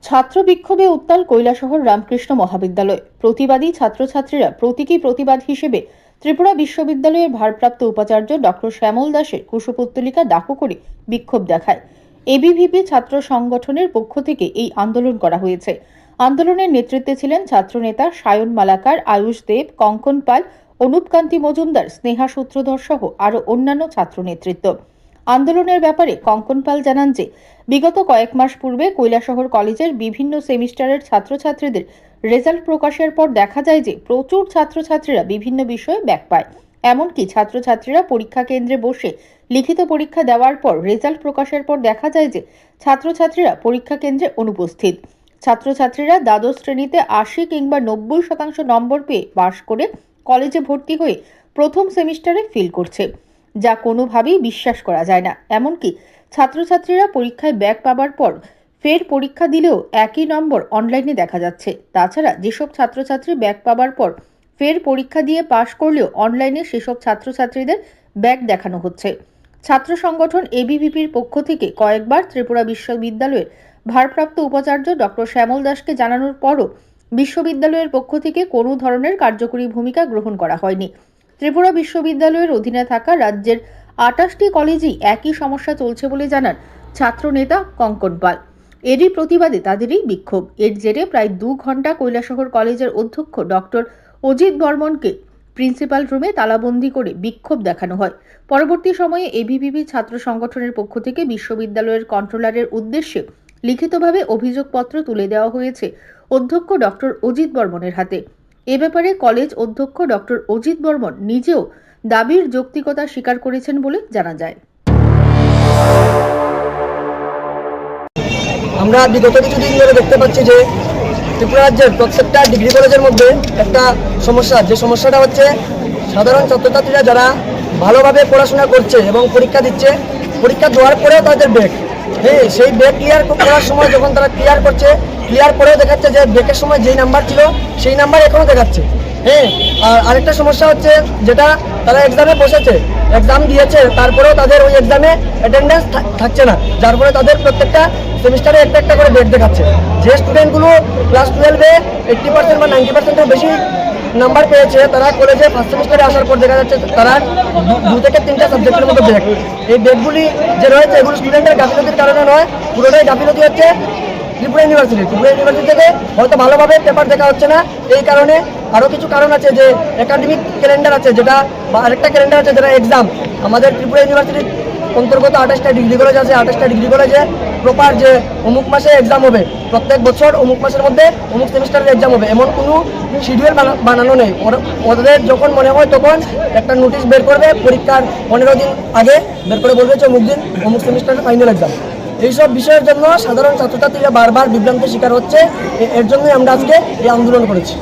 ছাত্র বিক্ষোভে উত্তাল কৈলাসহর রামকৃষ্ণ মহাবিদ্যালয়। প্রতিবাদী ছাত্রছাত্রীরা প্রতীকী প্রতিবাদ হিসেবে ত্রিপুরা বিশ্ববিদ্যালয়ের ভারপ্রাপ্ত উপাচার্য ডক্টর শ্যামল দাসের কুশপুত্তলিকা দাহ করে বিক্ষোভ দেখায়। এবিভিপি ছাত্র সংগঠনের পক্ষ থেকে এই আন্দোলন করা হয়েছে। আন্দোলনের নেতৃত্বে ছিলেন ছাত্রনেতা সায়ন মালাকার, আয়ুষ দেব, কঙ্কন পাল, অনুপকান্তি মজুমদার, স্নেহা সূত্রধর সহ আরও অন্যান্য ছাত্র নেতৃত্ব। আন্দোলনের ব্যাপারে কঙ্কন পাল জানান যে বিগত কয়েক মাস পূর্বে কৈলাসহর কলেজের বিভিন্ন সেমিস্টারের ছাত্রছাত্রীদের রেজাল্ট প্রকাশের পর দেখা যায় যে প্রচুর ছাত্রছাত্রীরা বিভিন্ন বিষয়ে ব্যাক পায়। এমনকি ছাত্রছাত্রীরা পরীক্ষা কেন্দ্রে বসে লিখিত পরীক্ষা দেওয়ার পর রেজাল্ট প্রকাশের পর দেখা যায় যে ছাত্রছাত্রীরা পরীক্ষা কেন্দ্রে অনুপস্থিত। ছাত্রছাত্রীরা দ্বাদশ শ্রেণীতে ৮০ কিংবা ৯০% নম্বর পেয়ে পাশ করে কলেজে ভর্তি হয়ে প্রথম সেমিস্টারে ফেল করছে, যা কোনোভাবেই বিশ্বাস করা যায় না। এমনকি ছাত্রছাত্রীরা পরীক্ষায় ব্যাক পাবার পর ফের পরীক্ষা দিলেও একই নম্বর অনলাইনে দেখা যাচ্ছে। তাছাড়া যেসব ছাত্রছাত্রী ব্যাক পাবার পর ফের পরীক্ষা দিয়ে পাশ করলেও অনলাইনে সেসব ছাত্রছাত্রীদের ব্যাক দেখানো হচ্ছে। ছাত্র সংগঠন এবিভিপির পক্ষ থেকে কয়েকবার ত্রিপুরা বিশ্ববিদ্যালয়ের ভারপ্রাপ্ত উপাচার্য ডক্টর শ্যামল দাসকে জানানোর পরও বিশ্ববিদ্যালয়ের পক্ষ থেকে কোনো ধরনের কার্যকরী ভূমিকা গ্রহণ করা হয়নি। ত্রিপুরা বিশ্ববিদ্যালয়ের অধীনে থাকা রাজ্যের ২৮টি কলেজেই একই সমস্যা চলছে বলে জানান ছাত্র নেতা কঙ্কন পাল। এরই প্রতিবাদে তাদেরই বিক্ষোভ। এর জেরে প্রায় ২ ঘন্টা কৈলাসহর কলেজের অধ্যক্ষ ডক্টর অজিত বর্মনকে প্রিন্সিপাল রুমে তালাবন্দি করে বিক্ষোভ দেখানো হয়। পরবর্তী সময়ে এবিভিপি ছাত্র সংগঠনের পক্ষ থেকে বিশ্ববিদ্যালয়ের কন্ট্রোলারের উদ্দেশ্যে লিখিতভাবে অভিযোগপত্র তুলে দেওয়া হয়েছে অধ্যক্ষ ডক্টর অজিত বর্মনের হাতে। এ ব্যাপারে কলেজ অধ্যক্ষ ডক্টর অজিত বর্মন নিজেও দাবির যৌক্তিকতা স্বীকার করেছেন বলে জানা যায়। আমরা বিগত কিছুদিন ধরে দেখতে পাচ্ছি যে ত্রিপুরা রাজ্যের প্রত্যেকটা ডিগ্রি কলেজের মধ্যে একটা সমস্যা, যে সমস্যাটা হচ্ছে সাধারণ ছাত্রছাত্রীরা যারা ভালোভাবে পড়াশোনা করছে এবং পরীক্ষা দিচ্ছে, পরীক্ষা দেওয়ার পরেও তাদের ব্যাক, সেই ব্যাক ক্লিয়ার করার সময় যখন তারা ক্লিয়ার করছে, ক্লিয়ার করেও দেখাচ্ছে যে ব্যাকের সময় যেই নাম্বার ছিল সেই নাম্বার এখনও দেখাচ্ছে। আর আরেকটা সমস্যা হচ্ছে যেটা তারা এক্সামে বসেছে, এক্সাম দিয়েছে, তারপরেও তাদের ওই এক্সামে অ্যাটেন্ডেন্স থাকছে না, যার ফলে তাদের প্রত্যেকটা সেমিস্টারে একটা একটা করে ব্যাক দেখাচ্ছে। যে স্টুডেন্টগুলো ক্লাস 12-এ 80% বা 90%-এর বেশি নাম্বার পেয়েছে, তারা কলেজে ফার্স্ট সেমিস্টারে আসার পর দেখা যাচ্ছে তারা 2 থেকে 3টা সাবজেক্টের মতো ব্যাক। এই ব্যাকগুলি যে রয়েছে এগুলো স্টুডেন্টের গাফিলতির কারণে নয়, পুরোটাই গাফিলতি হচ্ছে ত্রিপুরা ইউনিভার্সিটি থেকে হয়তো ভালোভাবে পেপার দেখা হচ্ছে না। এই কারণে আরও কিছু কারণ আছে, যে একাডেমিক ক্যালেন্ডার আছে যেটা, বা আরেকটা ক্যালেন্ডার আছে যেটা এক্সাম। আমাদের ত্রিপুরা ইউনিভার্সিটির অন্তর্গত 28টা ডিগ্রি কলেজ আছে, 28টা ডিগ্রি কলেজে প্রপার যে অমুক মাসে এক্সাম হবে, প্রত্যেক বছর অমুক মাসের মধ্যে অমুক সেমিস্টারের এক্সাম হবে, এমন কোনো শিডিউল বানানো নেই। ওদের যখন মনে হয় তখন একটা নোটিশ বের করবে, পরীক্ষার 15 দিন আগে বের করে বলবে যে অমুক দিন অমুক সেমিস্টারের ফাইনাল এক্সাম। এইসব বিষয়ের জন্য সাধারণ ছাত্রছাত্রীরা বারবার বিভ্রান্তির শিকার হচ্ছে। এর জন্যই আমরা আজকে এই আন্দোলন করেছি।